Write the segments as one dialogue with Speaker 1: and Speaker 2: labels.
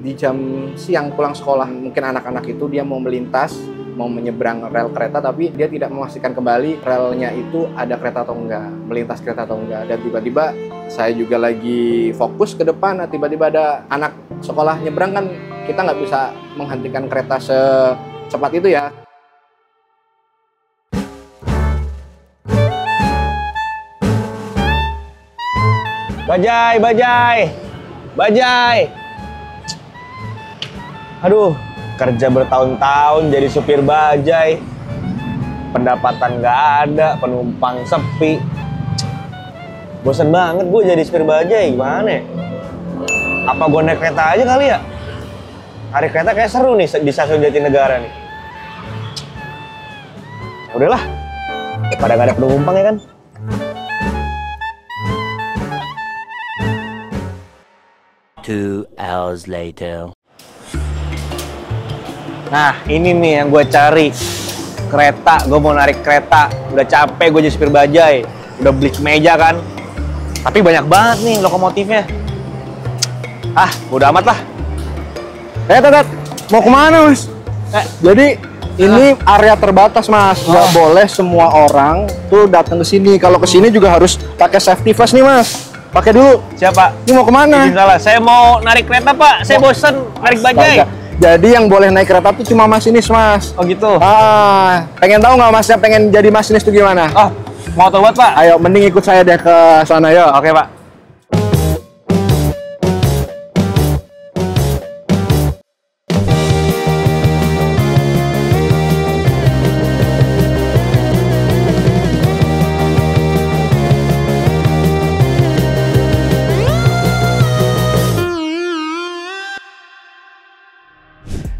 Speaker 1: di jam siang pulang sekolah, mungkin anak-anak itu dia mau melintas, mau menyeberang rel kereta, tapi dia tidak memastikan kembali relnya itu ada kereta atau enggak, melintas kereta atau enggak. Dan tiba-tiba saya juga lagi fokus ke depan, tiba-tiba ada anak sekolah nyebrang, kan kita nggak bisa menghentikan kereta secepat itu ya.
Speaker 2: Bajai, bajai, bajai. Aduh, kerja bertahun-tahun jadi supir bajai. Pendapatan nggak ada, penumpang sepi. Bosan banget gue jadi supir bajai, gimana ya? Apa gue naik kereta aja kali ya? Hari kereta kayak seru nih di stasiun Jatinegara nih. Udahlah, pada nggak ada penumpang ya kan?
Speaker 3: Two hours later.
Speaker 2: Nah, ini nih yang gue cari. Kereta, gue mau narik kereta. Udah capek gue jadi supir bajai. Udah beli kemeja kan. Tapi banyak banget nih lokomotifnya. Ah, udah amat lah.
Speaker 1: Tet, mau kemana mas? Jadi ini area terbatas mas, nggak boleh semua orang tuh datang ke sini. Kalau ke sini juga harus pakai safety vest nih mas. Pakai dulu.
Speaker 2: Siapa?
Speaker 1: Ini mau kemana?
Speaker 2: Salah. Saya mau narik kereta pak. Saya bosen narik bajai.
Speaker 1: Jadi yang boleh naik kereta tuh cuma masinis mas.
Speaker 2: Oh gitu.
Speaker 1: Pengen tahu nggak masnya pengen jadi masinis tuh gimana?
Speaker 2: Oh, mau tahu banget pak.
Speaker 1: Ayo, mending ikut saya deh ke sana ya.
Speaker 2: Oke pak.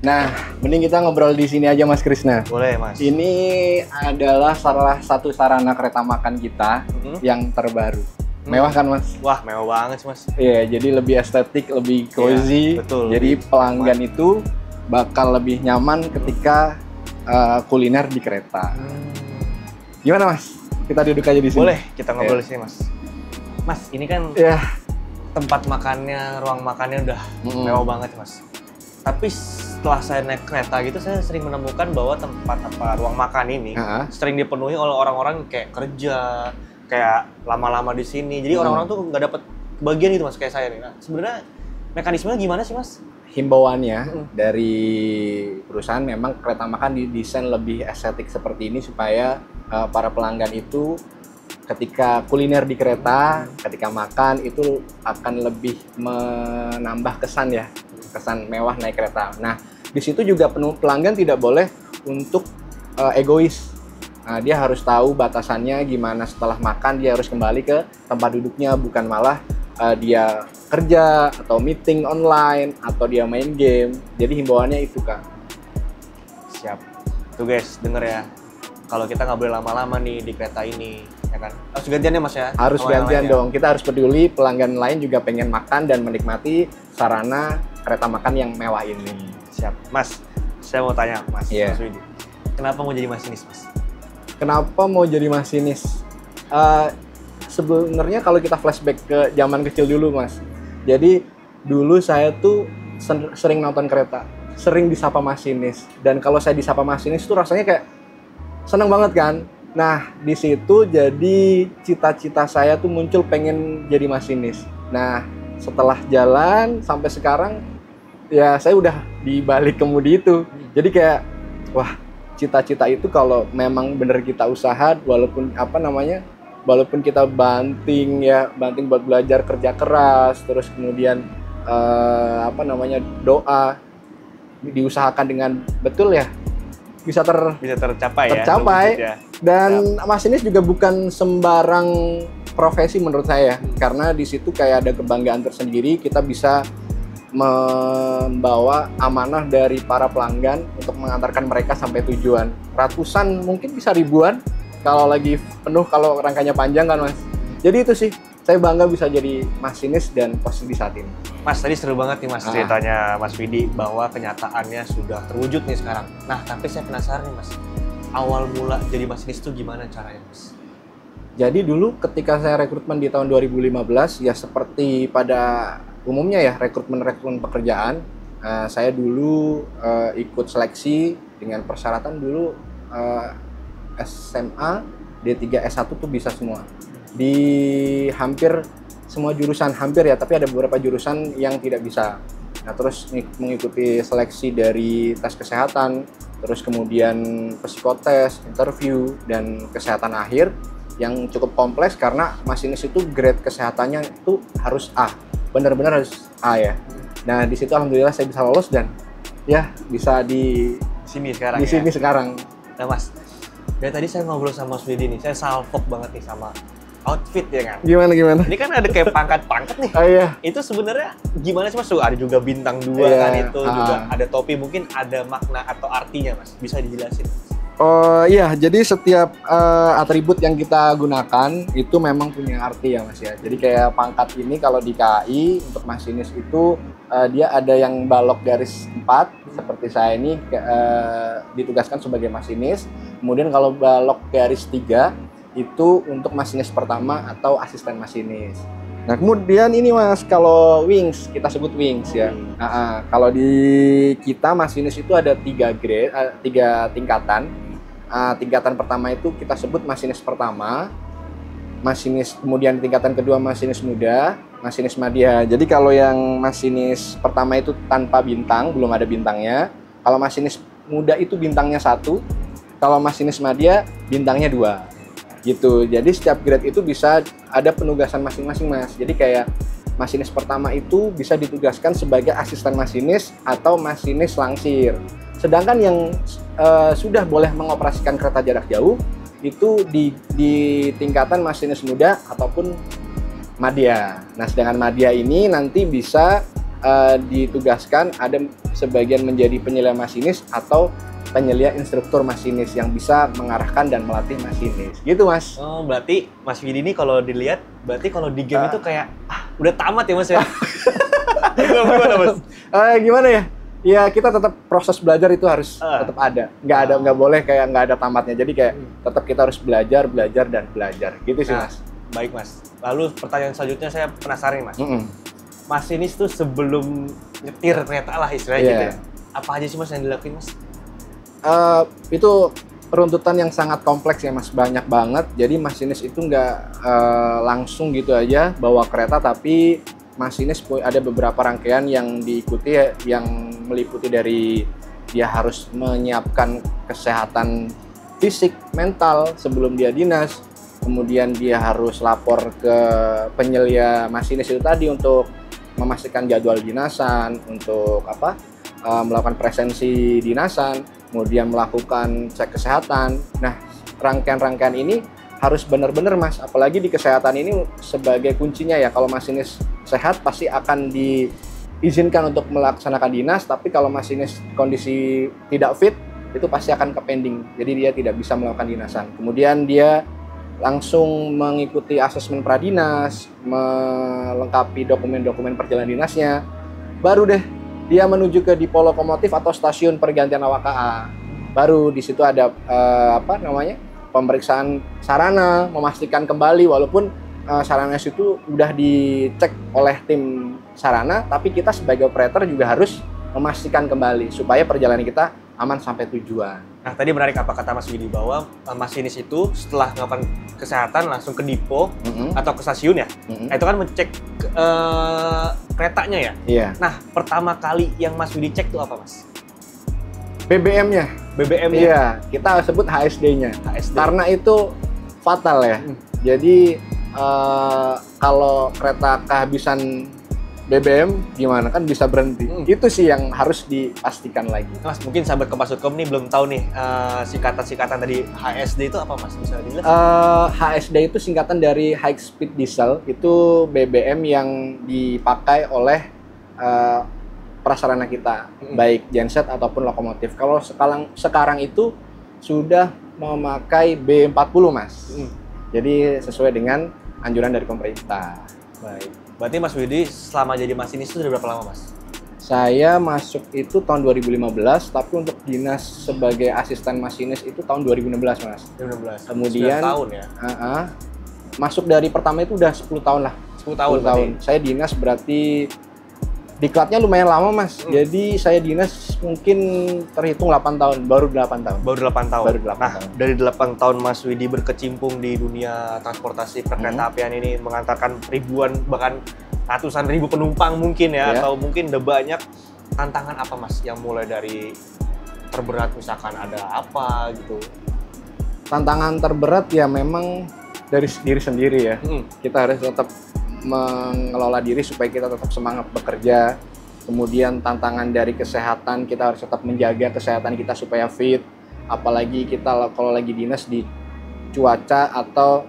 Speaker 1: Nah, mending kita ngobrol di sini aja Mas Krisna.
Speaker 2: Boleh mas.
Speaker 1: Ini adalah salah satu sarana kereta makan kita yang terbaru. Mewah kan mas?
Speaker 2: Wah, mewah banget sih mas.
Speaker 1: Iya, jadi lebih estetik, lebih cozy.
Speaker 2: Iya, betul.
Speaker 1: Jadi pelanggan itu bakal lebih nyaman ketika kuliner di kereta. Gimana mas? Kita duduk aja di sini.
Speaker 2: Boleh, kita ngobrol di sini mas. Mas, ini kan tempat makannya, ruang makannya udah mewah banget mas. Tapi setelah saya naik kereta gitu, saya sering menemukan bahwa tempat ruang makan ini sering dipenuhi oleh orang-orang kayak kerja, kayak lama-lama di sini. Jadi orang-orang tuh nggak dapat bagian gitu mas, kayak saya nih. Nah, sebenarnya mekanismenya gimana sih mas?
Speaker 1: Himbauannya dari perusahaan memang kereta makan didesain lebih estetik seperti ini supaya para pelanggan itu ketika kuliner di kereta, ketika makan itu akan lebih menambah kesan ya. Kesan mewah naik kereta. Nah, di situ juga pelanggan tidak boleh untuk egois. Nah, dia harus tahu batasannya gimana setelah makan dia harus kembali ke tempat duduknya, bukan malah dia kerja atau meeting online atau dia main game. Jadi himbauannya itu Kak.
Speaker 2: Siap. Tuh guys, denger ya. Kalau kita nggak boleh lama-lama nih di kereta ini, ya kan? Harus gantian ya mas ya?
Speaker 1: Harus gantian dong. Kita harus peduli pelanggan lain juga pengen makan dan menikmati sarana kereta makan yang mewah ini.
Speaker 2: Siap. Mas, saya mau tanya mas, Mas Widi. Kenapa mau jadi masinis mas?
Speaker 1: Kenapa mau jadi masinis? Sebenarnya kalau kita flashback ke zaman kecil dulu mas. Jadi dulu saya tuh sering nonton kereta, sering disapa masinis. Dan kalau saya disapa masinis tuh rasanya kayak seneng banget kan. Nah di situ jadi cita-cita saya tuh muncul pengen jadi masinis. Nah setelah jalan sampai sekarang ya saya udah di balik kemudi itu. Jadi kayak wah, cita-cita itu kalau memang bener kita usaha, walaupun walaupun kita banting buat belajar kerja keras, terus kemudian doa diusahakan dengan betul ya bisa tercapai.
Speaker 2: Ya.
Speaker 1: Dan masinis juga bukan sembarang profesi menurut saya, karena di situ kayak ada kebanggaan tersendiri, kita bisa membawa amanah dari para pelanggan untuk mengantarkan mereka sampai tujuan. Ratusan, mungkin bisa ribuan kalau lagi penuh, kalau rangkanya panjang kan mas. Jadi itu sih, saya bangga bisa jadi masinis dan posisi di saat ini.
Speaker 2: Mas, tadi seru banget nih mas ceritanya Mas Widi, bahwa kenyataannya sudah terwujud nih sekarang. Nah, tapi saya penasaran nih mas, awal mula jadi masinis itu gimana caranya mas?
Speaker 1: Jadi dulu ketika saya rekrutmen di tahun 2015, ya seperti pada umumnya ya rekrutmen pekerjaan, Saya dulu ikut seleksi dengan persyaratan dulu SMA, D3, S1 tuh bisa semua. Di hampir semua jurusan, hampir ya, tapi ada beberapa jurusan yang tidak bisa. Nah, terus mengikuti seleksi dari tes kesehatan, terus kemudian psikotes, interview, dan kesehatan akhir yang cukup kompleks karena masinis itu grade kesehatannya itu harus A. Benar-benar harus A ya. Nah, di situ alhamdulillah saya bisa lolos dan ya bisa di
Speaker 2: sini sekarang.
Speaker 1: Di sini sekarang.
Speaker 2: Nah, Mas, dari tadi saya ngobrol sama Mas Widi nih, saya salfok banget nih sama outfit ya kan.
Speaker 1: Gimana?
Speaker 2: Ini kan ada kayak pangkat-pangkat nih.
Speaker 1: Oh iya.
Speaker 2: Itu sebenarnya gimana sih Mas? Ada juga bintang 2 kan itu, juga ada topi, mungkin ada makna atau artinya Mas. Bisa dijelasin?
Speaker 1: Oh iya, jadi setiap atribut yang kita gunakan itu memang punya arti ya Mas ya. Jadi kayak pangkat ini kalau di KAI untuk masinis itu dia ada yang balok garis 4 seperti saya ini ditugaskan sebagai masinis. Kemudian kalau balok garis 3 itu untuk masinis pertama atau asisten masinis. Nah kemudian ini Mas, kalau wings, kita sebut wings ya. Kalau di kita masinis itu ada 3 grade, 3 tingkatan. Tingkatan pertama itu kita sebut masinis pertama, masinis, kemudian tingkatan kedua masinis muda, masinis madya. Jadi kalau yang masinis pertama itu tanpa bintang, belum ada bintangnya. Kalau masinis muda itu bintangnya 1, kalau masinis madya bintangnya 2. Gitu. Jadi setiap grade itu bisa ada penugasan masing-masing Mas. Jadi kayak masinis pertama itu bisa ditugaskan sebagai asisten masinis atau masinis langsir. Sedangkan yang sudah boleh mengoperasikan kereta jarak jauh itu di tingkatan masinis muda ataupun madya. Nah, sedangkan madya ini nanti bisa ditugaskan ada sebagian menjadi penyelia masinis atau penyelia instruktur masinis yang bisa mengarahkan dan melatih masinis. Gitu, Mas.
Speaker 2: Oh, berarti Mas Widi ini kalau dilihat, berarti kalau di game itu kayak udah tamat ya Mas ya? Gimana Mas?
Speaker 1: Gimana ya? Ya kita tetap proses belajar itu harus tetap ada. Nggak boleh kayak nggak ada tamatnya. Jadi kayak tetap kita harus belajar dan belajar. Gitu sih Mas.
Speaker 2: Baik Mas. Lalu pertanyaan selanjutnya saya penasaran Mas. Masinis tuh sebelum nyetir kereta lah istilahnya gitu ya. Apa aja sih Mas yang dilakuin Mas?
Speaker 1: Itu runtutan yang sangat kompleks ya Mas, banyak banget. Jadi masinis itu nggak langsung gitu aja bawa kereta, tapi masinis ada beberapa rangkaian yang diikuti, yang meliputi dari dia harus menyiapkan kesehatan fisik, mental sebelum dia dinas. Kemudian dia harus lapor ke penyelia masinis itu tadi untuk memastikan jadwal dinasan, untuk melakukan presensi dinasan, kemudian melakukan cek kesehatan. Nah, rangkaian-rangkaian ini harus benar-benar Mas, apalagi di kesehatan ini sebagai kuncinya ya. Kalau masinis sehat pasti akan diizinkan untuk melaksanakan dinas, tapi kalau masinis kondisi tidak fit itu pasti akan ke pending, jadi dia tidak bisa melakukan dinasan. Kemudian dia langsung mengikuti asesmen pradinas, melengkapi dokumen-dokumen perjalanan dinasnya, baru deh dia menuju ke dipo lokomotif atau stasiun pergantian awak KA. Baru di situ ada pemeriksaan sarana, memastikan kembali walaupun sarana itu udah dicek oleh tim sarana, tapi kita sebagai operator juga harus memastikan kembali supaya perjalanan kita aman sampai tujuan.
Speaker 2: Nah, tadi menarik apa kata Mas Widi bahwa masinis itu setelah melakukan kesehatan langsung ke dipo atau ke stasiun ya. Nah, itu kan mencek keretanya ya.
Speaker 1: Iya.
Speaker 2: Nah, pertama kali yang Mas Widi cek itu apa Mas?
Speaker 1: BBM-nya.
Speaker 2: BBM-nya?
Speaker 1: Iya, kita sebut HSD-nya.
Speaker 2: HSD.
Speaker 1: Karena itu fatal ya. Jadi kalau kereta kehabisan BBM gimana, kan bisa berhenti. Itu sih yang harus dipastikan lagi.
Speaker 2: Mas, mungkin sahabat Kompas.com nih belum tahu nih singkatan-singkatan tadi HSD itu apa Mas? Bisa dijelaskan?
Speaker 1: HSD itu singkatan dari High Speed Diesel. Itu BBM yang dipakai oleh prasarana kita, baik genset ataupun lokomotif. Kalau sekarang itu sudah memakai B40 Mas. Jadi sesuai dengan anjuran dari pemerintah.
Speaker 2: Baik. Berarti Mas Widi selama jadi masinis itu sudah berapa lama Mas?
Speaker 1: Saya masuk itu tahun 2015, tapi untuk dinas sebagai asisten masinis itu tahun 2016 Mas.
Speaker 2: 2016.
Speaker 1: Kemudian
Speaker 2: 9 tahun ya?
Speaker 1: Masuk dari pertama itu udah 10 tahun lah.
Speaker 2: 10 tahun.
Speaker 1: 10 tahun. Saya dinas berarti Diklatnya lumayan lama Mas. Jadi saya dinas mungkin terhitung 8 tahun, baru 8 tahun.
Speaker 2: Baru 8 tahun.
Speaker 1: Baru 8
Speaker 2: nah,
Speaker 1: tahun.
Speaker 2: dari 8 tahun Mas Widi berkecimpung di dunia transportasi perkereta-apian ini, mengantarkan ribuan bahkan ratusan ribu penumpang mungkin ya, atau mungkin udah banyak. Tantangan apa Mas yang mulai dari terberat misalkan ada apa gitu?
Speaker 1: Tantangan terberat ya memang dari diri sendiri ya. Kita harus tetap mengelola diri supaya kita tetap semangat bekerja. Kemudian tantangan dari kesehatan, kita harus tetap menjaga kesehatan kita supaya fit. Apalagi kita kalau lagi dinas di cuaca atau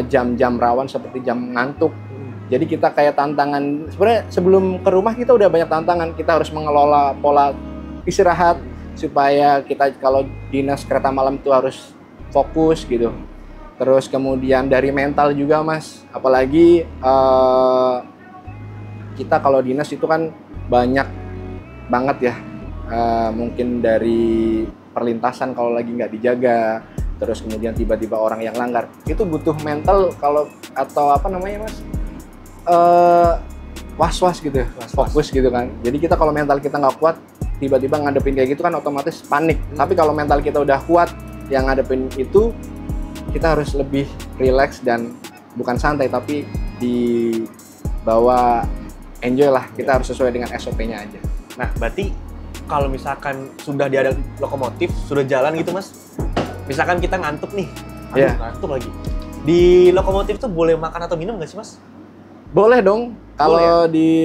Speaker 1: jam-jam rawan seperti jam ngantuk. Jadi kita kayak tantangan, sebenarnya sebelum ke rumah kita udah banyak tantangan. Kita harus mengelola pola istirahat supaya kita kalau dinas kereta malam itu harus fokus gitu. Terus kemudian dari mental juga Mas, apalagi kita kalau dinas itu kan banyak banget ya, mungkin dari perlintasan kalau lagi nggak dijaga, terus kemudian tiba-tiba orang yang langgar, itu butuh mental kalau atau apa namanya Mas, was-was gitu, fokus gitu kan. Jadi kita kalau mental kita nggak kuat, tiba-tiba ngadepin kayak gitu kan otomatis panik. Tapi kalau mental kita udah kuat, yang ngadepin itu kita harus lebih rileks dan bukan santai tapi dibawa enjoy lah. Kita harus sesuai dengan SOP-nya aja.
Speaker 2: Nah, berarti kalau misalkan sudah ada lokomotif, sudah jalan gitu Mas, misalkan kita ngantuk nih, ngantuk lagi. Di lokomotif tuh boleh makan atau minum nggak sih Mas?
Speaker 1: Boleh dong. Kalau di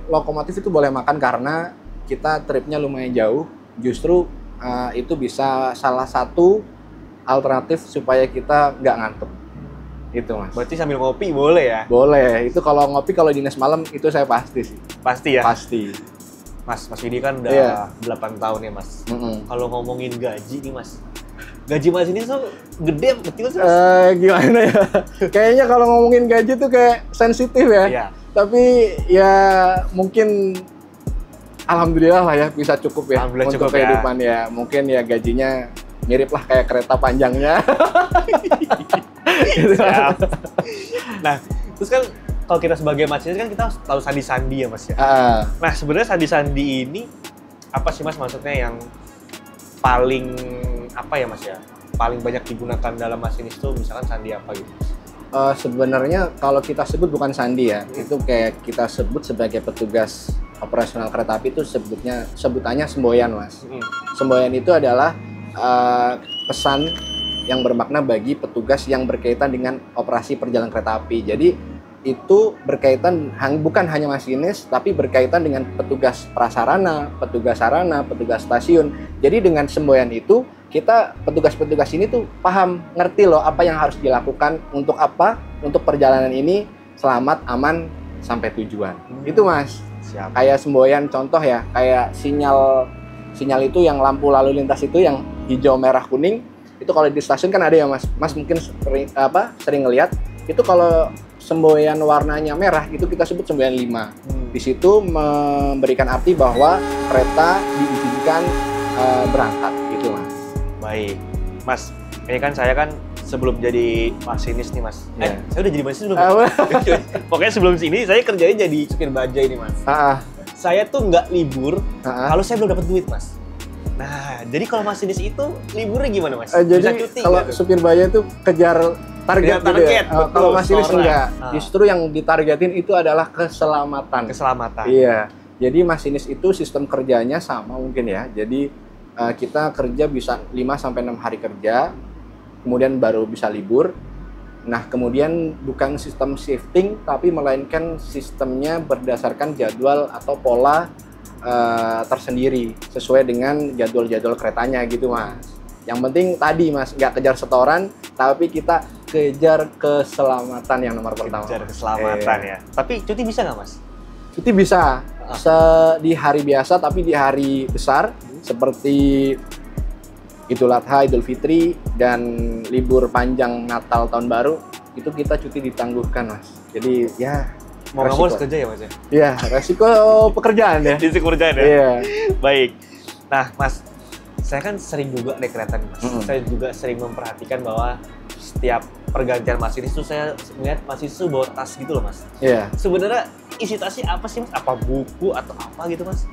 Speaker 1: lokomotif itu boleh makan karena kita tripnya lumayan jauh. Justru itu bisa salah satu alternatif supaya kita nggak ngantuk. Itu Mas.
Speaker 2: Berarti sambil ngopi boleh ya?
Speaker 1: Boleh. Itu kalau ngopi kalau dinas malam itu saya pasti sih.
Speaker 2: Pasti ya?
Speaker 1: Pasti.
Speaker 2: Mas Widi kan udah 8 tahun ya Mas. Kalau ngomongin gaji nih Mas, gaji Mas ini tuh gede betul sih Mas?
Speaker 1: Gimana ya? Kayaknya kalau ngomongin gaji tuh kayak sensitif ya.
Speaker 2: Iya.
Speaker 1: Tapi ya mungkin alhamdulillah lah ya bisa cukup ya untuk kehidupan ya. Mungkin ya gajinya mirip lah kayak kereta panjangnya.
Speaker 2: Nah, terus kan kalau kita sebagai masinis kan kita tahu sandi-sandi ya Mas ya. Nah, sebenarnya sandi-sandi ini apa sih Mas maksudnya yang paling apa ya Mas ya? Paling banyak digunakan dalam masinis itu misalkan sandi apa gitu?
Speaker 1: Sebenarnya kalau kita sebut bukan sandi ya, itu kayak kita sebut sebagai petugas operasional kereta api itu sebutannya semboyan Mas. Semboyan itu adalah pesan yang bermakna bagi petugas yang berkaitan dengan operasi perjalanan kereta api. Jadi itu berkaitan bukan hanya masinis, tapi berkaitan dengan petugas prasarana, petugas sarana, petugas stasiun. Jadi dengan semboyan itu kita petugas-petugas ini tuh paham, ngerti loh apa yang harus dilakukan untuk apa, untuk perjalanan ini selamat, aman sampai tujuan. Itu Mas.
Speaker 2: Siap.
Speaker 1: Kayak semboyan contoh ya, kayak sinyal itu yang lampu lalu lintas itu yang hijau, merah, kuning, itu kalau di stasiun kan ada ya Mas. Mas mungkin sering ngelihat itu kalau semboyan warnanya merah itu kita sebut semboyan 5. Di situ memberikan arti bahwa kereta diizinkan berangkat gitu Mas.
Speaker 2: Baik. Mas, ini kan saya kan sebelum jadi masinis nih Mas. Saya udah jadi masinis belum? Pokoknya sebelum sini saya kerjanya jadi supir bajai nih Mas. Saya tuh nggak libur kalau saya belum dapat duit Mas. Nah, jadi kalau masinis itu liburnya gimana Mas?
Speaker 1: Jadi kalau supir bajai itu kejar target gitu ya. Kalau masinis enggak. Justru yang ditargetin itu adalah keselamatan.
Speaker 2: Keselamatan.
Speaker 1: Iya. Jadi masinis itu sistem kerjanya sama mungkin ya. Jadi kita kerja bisa 5-6 hari kerja, kemudian baru bisa libur. Nah, kemudian bukan sistem shifting, tapi melainkan sistemnya berdasarkan jadwal atau pola tersendiri sesuai dengan jadwal-jadwal keretanya gitu Mas. Yang penting tadi Mas, nggak kejar setoran, tapi kita kejar keselamatan yang nomor pertama.
Speaker 2: Kejar keselamatan ya. Tapi cuti bisa nggak Mas?
Speaker 1: Cuti bisa di hari biasa, tapi di hari besar seperti Idul Adha, Idul Fitri, dan libur panjang Natal Tahun Baru itu kita cuti ditangguhkan Mas. Jadi ya
Speaker 2: mau nggak mau harus kerja ya Mas ya?
Speaker 1: Iya, resiko pekerjaan ya.
Speaker 2: Risiko pekerjaan ya?
Speaker 1: Iya.
Speaker 2: Baik. Nah Mas, saya kan sering juga naik kereta nih Mas. Saya juga sering memperhatikan bahwa setiap pergantian masinis tuh saya melihat masinis tuh bawa tas gitu loh Mas.
Speaker 1: Iya.
Speaker 2: Sebenarnya isi tasnya apa sih Mas? Apa buku atau apa gitu Mas?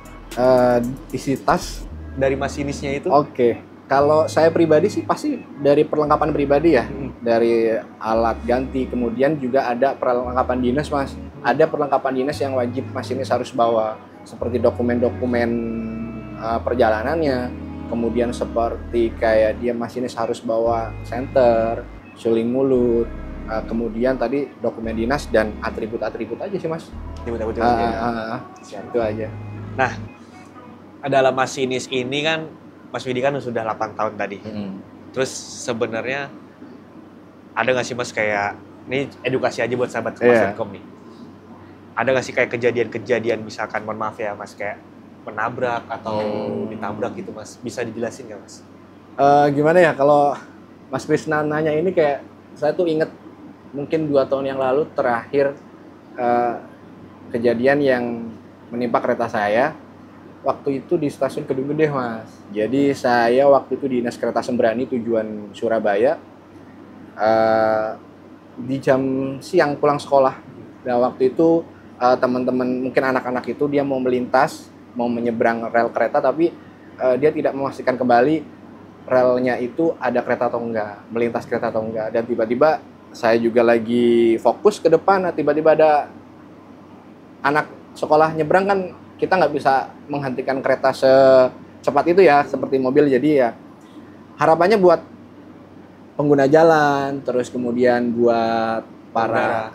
Speaker 1: Isi tas.
Speaker 2: Dari masinisnya itu?
Speaker 1: Oke. Kalau saya pribadi sih pasti dari perlengkapan pribadi ya. Dari alat ganti, kemudian juga ada perlengkapan dinas Mas. Ada perlengkapan dinas yang wajib masinis harus bawa. Seperti dokumen-dokumen perjalanannya. Kemudian seperti kayak dia masinis harus bawa senter, suling mulut, kemudian tadi dokumen dinas dan atribut-atribut aja sih Mas.
Speaker 2: Atribut-atribut
Speaker 1: Itu aja.
Speaker 2: Nah, dalam masinis ini kan Mas Widi kan sudah 8 tahun tadi. Terus sebenarnya ada nggak sih Mas kayak, ini edukasi aja buat sahabat Mas.com nih. Ada nggak sih kayak kejadian-kejadian misalkan, mohon maaf ya Mas, kayak menabrak atau ditabrak gitu Mas? Bisa dijelasin nggak Mas?
Speaker 1: Gimana ya, kalau Mas Krisna nanya ini kayak saya tuh inget mungkin 2 tahun yang lalu terakhir kejadian yang menimpa kereta saya. Waktu itu di stasiun Kedung Gede Mas. Jadi saya waktu itu di Dinas Kereta Sembrani tujuan Surabaya. Di jam siang pulang sekolah. Nah waktu itu teman-teman mungkin anak-anak itu dia mau melintas, mau menyeberang rel kereta, tapi dia tidak memastikan kembali relnya itu ada kereta atau enggak, melintas kereta atau enggak. Dan tiba-tiba saya juga lagi fokus ke depan, tiba-tiba ada anak sekolah nyebrang, kan kita nggak bisa menghentikan kereta secepat itu ya, seperti mobil. Jadi ya harapannya buat pengguna jalan, terus kemudian buat para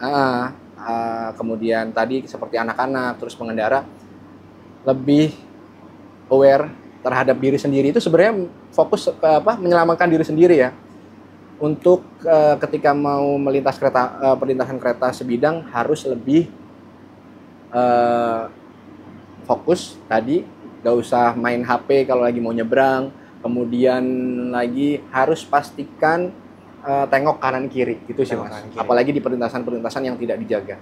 Speaker 1: kemudian tadi seperti anak-anak, terus pengendara lebih aware terhadap diri sendiri. Itu sebenarnya fokus menyelamatkan diri sendiri ya. Untuk ketika mau melintas kereta, perlintasan kereta sebidang harus lebih fokus tadi, gak usah main HP kalau lagi mau nyebrang. Kemudian lagi harus pastikan tengok kanan kiri gitu sih Mas. Apalagi di perlintasan-perlintasan yang tidak dijaga.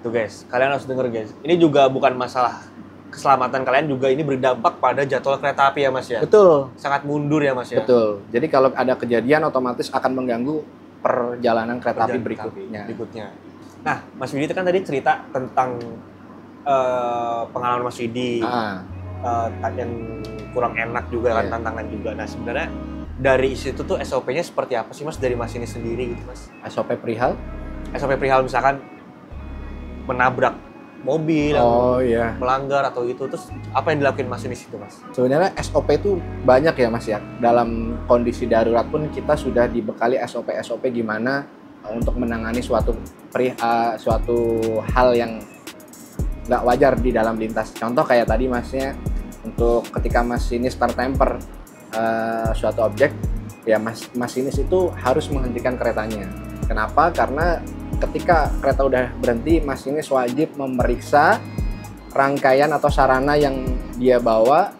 Speaker 2: Tuh guys, kalian harus denger guys. Ini juga bukan masalah keselamatan kalian, juga ini berdampak pada jadwal kereta api ya Mas ya.
Speaker 1: Betul.
Speaker 2: Sangat mundur ya Mas ya.
Speaker 1: Betul. Jadi kalau ada kejadian otomatis akan mengganggu perjalanan kereta api berikutnya. Nah, Mas Widi itu kan tadi cerita tentang pengalaman Mas Widi yang kurang enak juga kan, tantangan juga. Nah sebenarnya dari situ tuh SOP-nya seperti apa sih Mas dari masinis sendiri gitu Mas? SOP perihal?
Speaker 2: SOP perihal misalkan menabrak mobil, melanggar atau gitu, terus apa yang dilakukan masinis itu Mas?
Speaker 1: Sebenarnya SOP itu banyak ya Mas ya. Dalam kondisi darurat pun kita sudah dibekali SOP gimana untuk menangani suatu hal yang nggak wajar di dalam lintas. Contoh kayak tadi Masnya, untuk ketika masinis tertemper suatu objek, ya masinis itu harus menghentikan keretanya. Kenapa? Karena ketika kereta udah berhenti, masinis wajib memeriksa rangkaian atau sarana yang dia bawa,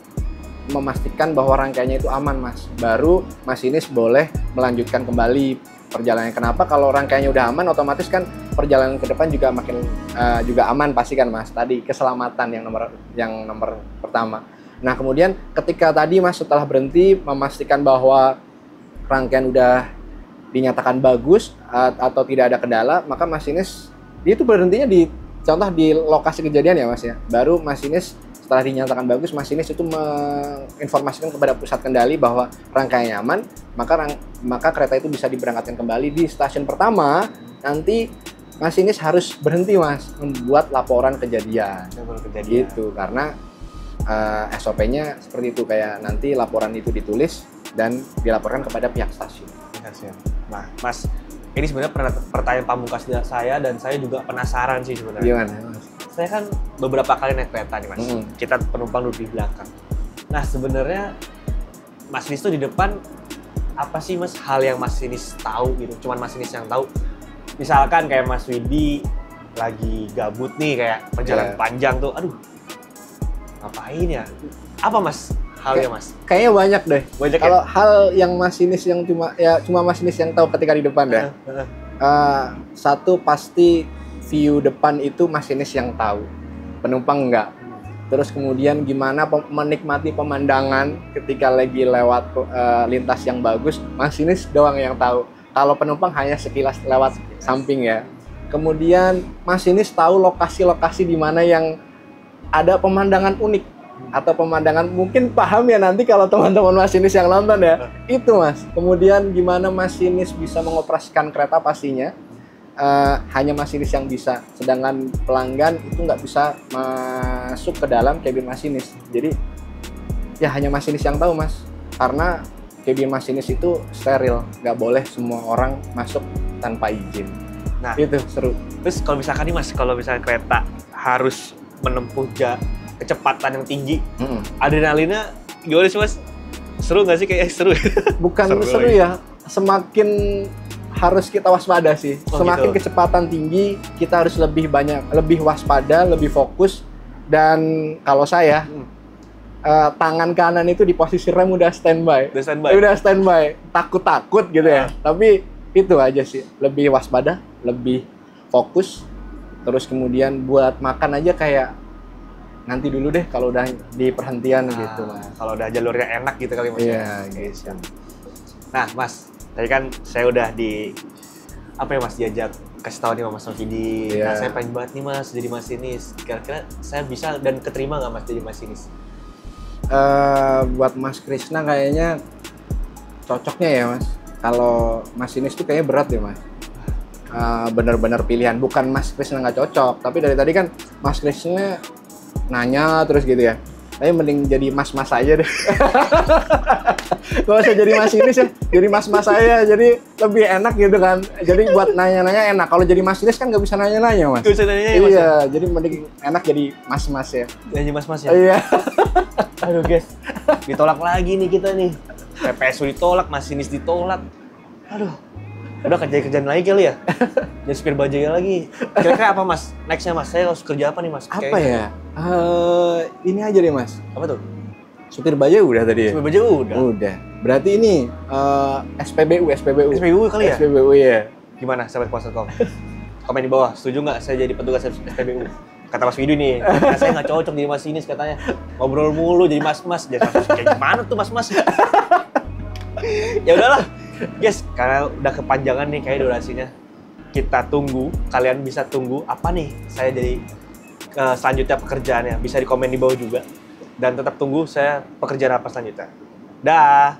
Speaker 1: memastikan bahwa rangkaiannya itu aman Mas. Baru masinis boleh melanjutkan kembali perjalanan. Kenapa? Kalau rangkaiannya udah aman, otomatis kan perjalanan ke depan juga makin juga aman pasti kan Mas. Tadi keselamatan yang nomor pertama. Nah kemudian ketika tadi Mas setelah berhenti memastikan bahwa rangkaian udah dinyatakan bagus atau tidak ada kendala, maka masinis dia itu berhentinya di contoh di lokasi kejadian ya Mas ya. Baru masinis setelah dinyatakan bagus, masinis itu menginformasikan kepada pusat kendali bahwa rangkaiannya aman, maka kereta itu bisa diberangkatkan kembali. Di stasiun pertama nanti masinis harus berhenti Mas, membuat laporan kejadian. Gitu, karena SOP-nya seperti itu, kayak nanti laporan itu ditulis dan dilaporkan kepada pihak stasiun.
Speaker 2: Nah, Mas, ini sebenarnya pertanyaan pamungkas saya dan saya juga penasaran sih sebenarnya.
Speaker 1: Gimana, Mas?
Speaker 2: Saya kan beberapa kali naik kereta nih Mas. Kita penumpang duduk di belakang. Nah, sebenarnya masinis tuh di depan apa sih Mas hal yang masinis tahu gitu? Cuman masinis yang tahu. Misalkan kayak Mas Widi lagi gabut nih, kayak perjalanan panjang tuh, aduh ngapain ya? Apa Mas halnya Mas?
Speaker 1: Kayaknya banyak deh. Kalau
Speaker 2: ya?
Speaker 1: hal yang masinis yang cuma masinis yang tahu ketika di depan deh. Satu pasti view depan itu masinis yang tahu, penumpang enggak. Terus kemudian gimana menikmati pemandangan ketika lagi lewat lintas yang bagus, masinis doang yang tahu. Kalau penumpang hanya sekilas lewat samping ya. Kemudian masinis tahu lokasi-lokasi di mana yang ada pemandangan unik atau pemandangan mungkin paham ya nanti kalau teman-teman masinis yang nonton ya. Itu Mas. Kemudian gimana masinis bisa mengoperasikan kereta pastinya. Hanya masinis yang bisa, sedangkan pelanggan itu nggak bisa masuk ke dalam kabin masinis. Jadi ya hanya masinis yang tahu Mas, karena kabin masinis itu steril, nggak boleh semua orang masuk tanpa izin.
Speaker 2: Nah,
Speaker 1: itu seru.
Speaker 2: Terus kalau misalkan nih Mas, kalau misalnya kereta harus menempuh kecepatan yang tinggi, adrenalinnya gimana sih Mas? Seru nggak sih? Kayak seru.
Speaker 1: Bukan seru ya, semakin harus kita waspada sih. Semakin gitu. Kecepatan tinggi, kita harus lebih waspada, lebih fokus. Dan kalau saya, tangan kanan itu di posisi rem udah standby. Udah standby. Takut-takut gitu ya. Tapi itu aja sih. Lebih waspada, lebih fokus. Terus kemudian buat makan aja kayak nanti dulu deh kalau udah di perhentian gitu Mas.
Speaker 2: Kalau udah jalurnya enak gitu kali Mas.
Speaker 1: Iya, gitu.
Speaker 2: Nah Mas, tadi kan saya udah diajak kasih tahu nih sama Mas Nofidi. Nah, saya pengen banget nih Mas jadi masinis. Kira-kira saya bisa dan keterima nggak Mas jadi masinis?
Speaker 1: Buat Mas Krisna kayaknya cocoknya ya Mas. Kalau masinis tuh kayaknya berat ya Mas. Bener-bener pilihan. Bukan Mas Krisna nggak cocok, tapi dari tadi kan Mas Krisna nanya terus gitu ya. Tapi mending jadi mas-mas aja deh. Gak usah jadi masinis ya, jadi mas-mas aja. Jadi lebih enak gitu kan. Jadi buat nanya-nanya enak. Kalau jadi masinis kan nggak bisa nanya-nanya Mas.
Speaker 2: Gak bisa nanya ya Mas?
Speaker 1: Iya, jadi mending enak jadi mas-mas ya.
Speaker 2: Jadi mas-mas ya?
Speaker 1: Iya.
Speaker 2: Aduh guys, ditolak lagi nih kita nih. PPSU ditolak, masinis ditolak. Aduh, udah kerjaan lagi kali ya? Jadi supir bajai lagi. Kira-kira apa Mas? Nextnya Mas, saya harus kerja apa nih Mas?
Speaker 1: Apa ya? Ini aja deh Mas.
Speaker 2: Apa tuh?
Speaker 1: Supir bajai udah tadi ya?
Speaker 2: Supir bajai udah?
Speaker 1: Udah. Berarti ini SPBU.
Speaker 2: SPBU kali ya?
Speaker 1: SPBU ya.
Speaker 2: Gimana sahabat Kuasa.com? Komen di bawah, setuju nggak saya jadi petugas SPBU? Kata Mas Widu nih, karena saya nggak cocok jadi masinis katanya. Ngobrol mulu jadi mas-mas. Jadi kayak gimana tuh mas-mas? Ya udahlah. Guys, karena udah kepanjangan nih kayak durasinya. Kita tunggu, kalian bisa tunggu apa nih saya jadi selanjutnya pekerjaannya. Bisa di komen di bawah juga. Dan tetap tunggu saya pekerjaan apa selanjutnya. Dah.